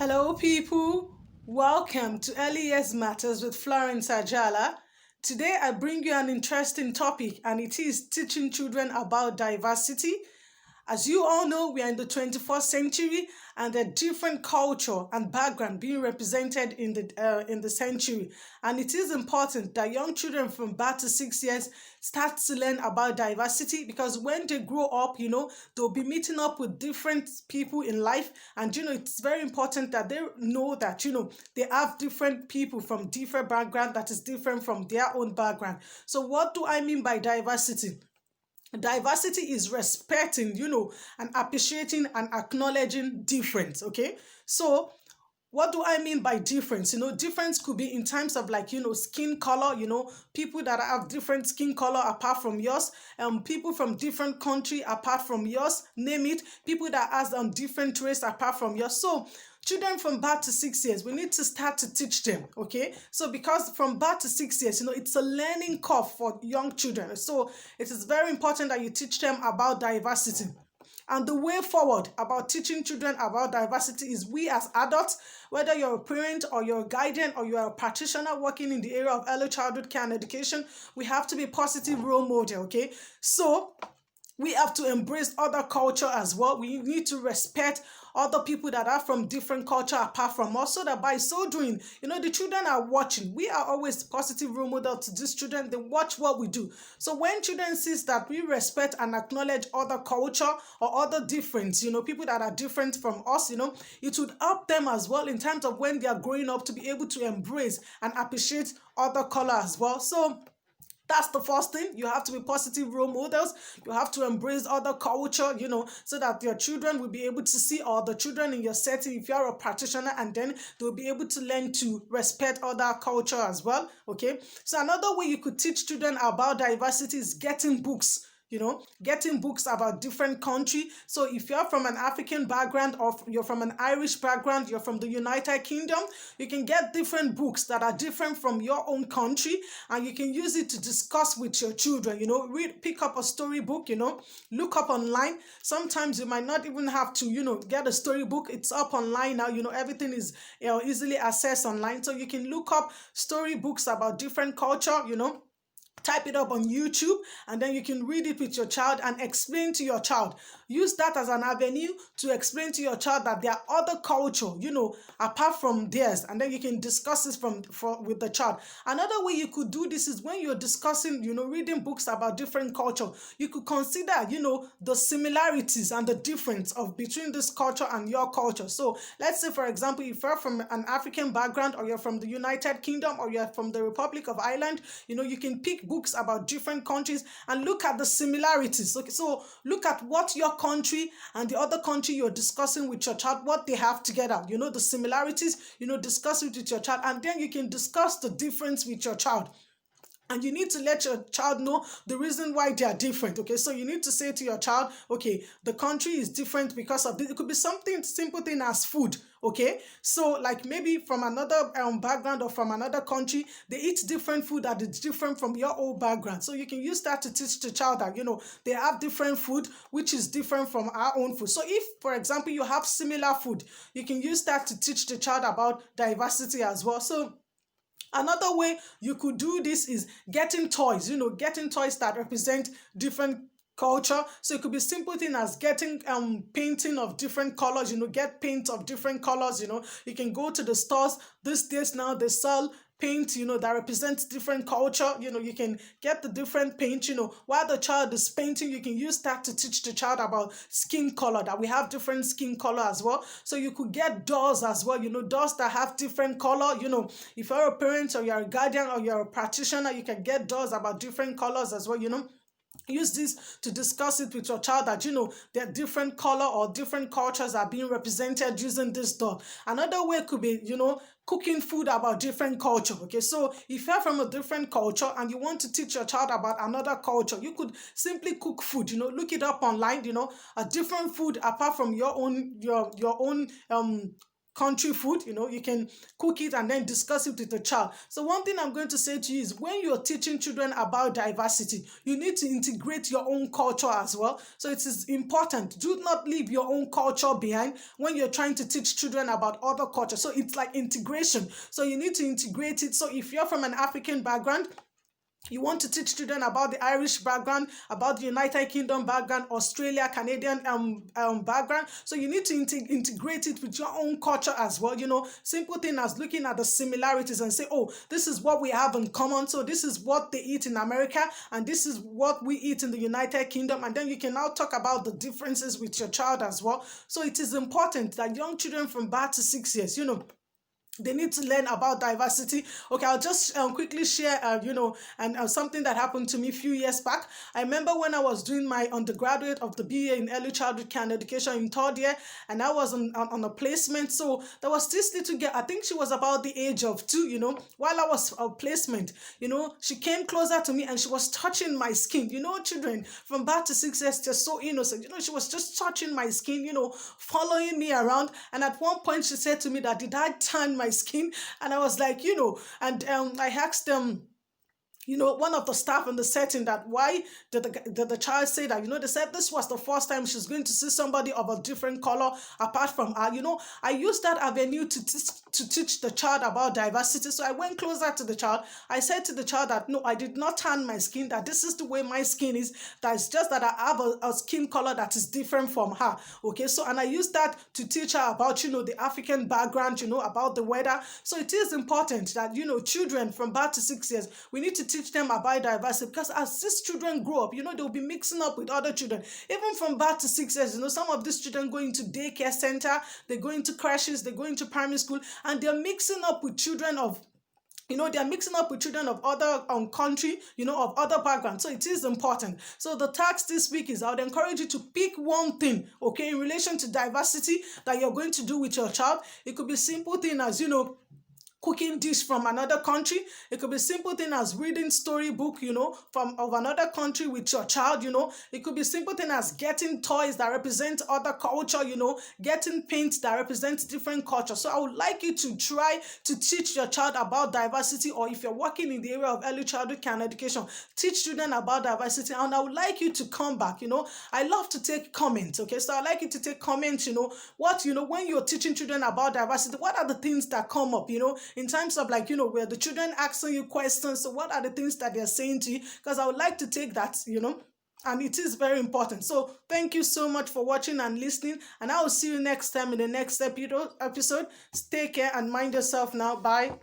Hello, people. Welcome to Early Years Matters with Florence Ajala. Today, I bring you an interesting topic, and it is teaching children about diversity. As you all know, we are in the 21st century, and there are different culture and background being represented in the century. And it is important that young children from birth to 6 years start to learn about diversity, because when they grow up, they'll be meeting up with different people in life, and it's very important that they know that they have different people from different background that is different from their own background. So, what do I mean by diversity? Diversity is respecting, and appreciating and acknowledging difference. Okay, so what do I mean by difference? Difference could be in terms of, like, skin color, people that have different skin color apart from yours, people from different country apart from yours, name it, people that has different race apart from yours. So children from birth to 6 years, we need to start to teach them. Okay, so because from birth to 6 years, it's a learning curve for young children. So it is very important that you teach them about diversity. And the way forward about teaching children about diversity is we as adults, whether you're a parent or you're a guardian or you're a practitioner working in the area of early childhood care and education, we have to be a positive role model. Okay, so we have to embrace other culture as well. We need to respect other people that are from different culture apart from us, so that by so doing, the children are watching. We are always positive role model to these children. They watch what we do. So when children sees that we respect and acknowledge other culture or other difference, people that are different from us, it would help them as well in terms of when they are growing up to be able to embrace and appreciate other color as well. So that's the first thing. You have to be positive role models. You have to embrace other culture, so that your children will be able to see, or the children in your setting, if you're a practitioner, and then they'll be able to learn to respect other culture as well. Okay. So another way you could teach children about diversity is getting books. Getting books about different country. So if you're from an African background, or you're from an Irish background, you're from the United Kingdom, you can get different books that are different from your own country, and you can use it to discuss with your children. Pick up a storybook, look up online. Sometimes you might not even have to, get a storybook. It's up online now. Everything is easily accessed online. So you can look up storybooks about different culture, type it up on YouTube, and then you can read it with your child and explain to your child. Use that as an avenue to explain to your child that there are other culture, apart from theirs, and then you can discuss this with the child. Another way you could do this is when you're discussing, reading books about different culture, you could consider, the similarities and the difference of between this culture and your culture. So let's say, for example, if you're from an African background, or you're from the United Kingdom, or you're from the Republic of Ireland, you can pick books about different countries and look at the similarities. Okay, so look at what your country and the other country you're discussing with your child, what they have together, the similarities, discuss it with your child, and then you can discuss the difference with your child. And you need to let your child know the reason why they are different. Okay, so you need to say to your child, okay, the country is different because of this. It could be something simple thing as food. Okay, so like maybe from another background or from another country, they eat different food that is different from your own background. So you can use that to teach the child that they have different food which is different from our own food. So if, for example, you have similar food, you can use that to teach the child about diversity as well. So another way you could do this is getting toys, getting toys that represent different culture. So it could be simple thing as getting painting of different colors, get paint of different colors. You can go to the stores these days now, they sell paint, that represents different culture. You can get the different paint, while the child is painting, you can use that to teach the child about skin color, that we have different skin color as well. So you could get dolls as well, dolls that have different color. If you're a parent or you're a guardian or you're a practitioner, you can get dolls about different colors as well. Use this to discuss it with your child, that there are different color or different cultures are being represented using this doll. Another way could be cooking food about different culture. Okay, so if you're from a different culture and you want to teach your child about another culture, you could simply cook food. Look it up online. A different food apart from your own country food. You can cook it and then discuss it with the child. So one thing I'm going to say to you is, when you're teaching children about diversity, you need to integrate your own culture as well. So it is important. Do not leave your own culture behind when you're trying to teach children about other culture. So it's like integration. So you need to integrate it. So if you're from an African background, you want to teach children about the Irish background, about the United Kingdom background, Australia, Canadian background. So you need to integrate it with your own culture as well. Simple thing as looking at the similarities and say, oh, this is what we have in common. So this is what they eat in America, and this is what we eat in the United Kingdom. And then you can now talk about the differences with your child as well. So it is important that young children from birth to 6 years, they need to learn about diversity. Okay, I'll just quickly share, and something that happened to me a few years back. I remember when I was doing my undergraduate of the BA in early childhood care and education in third year, and I was on a placement. So there was this little girl, I think she was about the age of 2, while I was on placement, she came closer to me and she was touching my skin. Children from birth to 6 years, just so innocent. She was just touching my skin, following me around. And at one point she said to me that, did I tan my skin? And I was like, and I asked them, one of the staff in the setting, that why did the child say that. They said this was the first time she's going to see somebody of a different color apart from her. I used that avenue to teach the child about diversity. So I went closer to the child. I said to the child that, no, I did not tan my skin, that this is the way my skin is, that it's just that I have a skin color that is different from her. Okay, so, and I used that to teach her about, the African background, about the weather. So it is important that, children from birth to 6 years, we need to teach them about diversity, because as these children grow up, they'll be mixing up with other children. Even from birth to 6 years, some of these children go into daycare center, they go into crashes, they go into primary school, and they're mixing up with children of they're mixing up with children of other country, of other backgrounds. So it is important. So the task this week is, I would encourage you to pick one thing, okay, in relation to diversity that you're going to do with your child. It could be simple thing as, cooking dish from another country. It could be simple thing as reading storybook, from of another country with your child. It could be simple thing as getting toys that represent other culture, getting paint that represents different culture. So I would like you to try to teach your child about diversity, or if you're working in the area of early childhood care and education, teach children about diversity. And I would like you to come back. I love to take comments. Okay, so I'd like you to take comments. What, when you're teaching children about diversity, what are the things that come up, in terms of, like, where the children asking you questions. So what are the things that they're saying to you? Because I would like to take that, and it is very important. So thank you so much for watching and listening, and I will see you next time in the next episode. Take care and mind yourself now. Bye.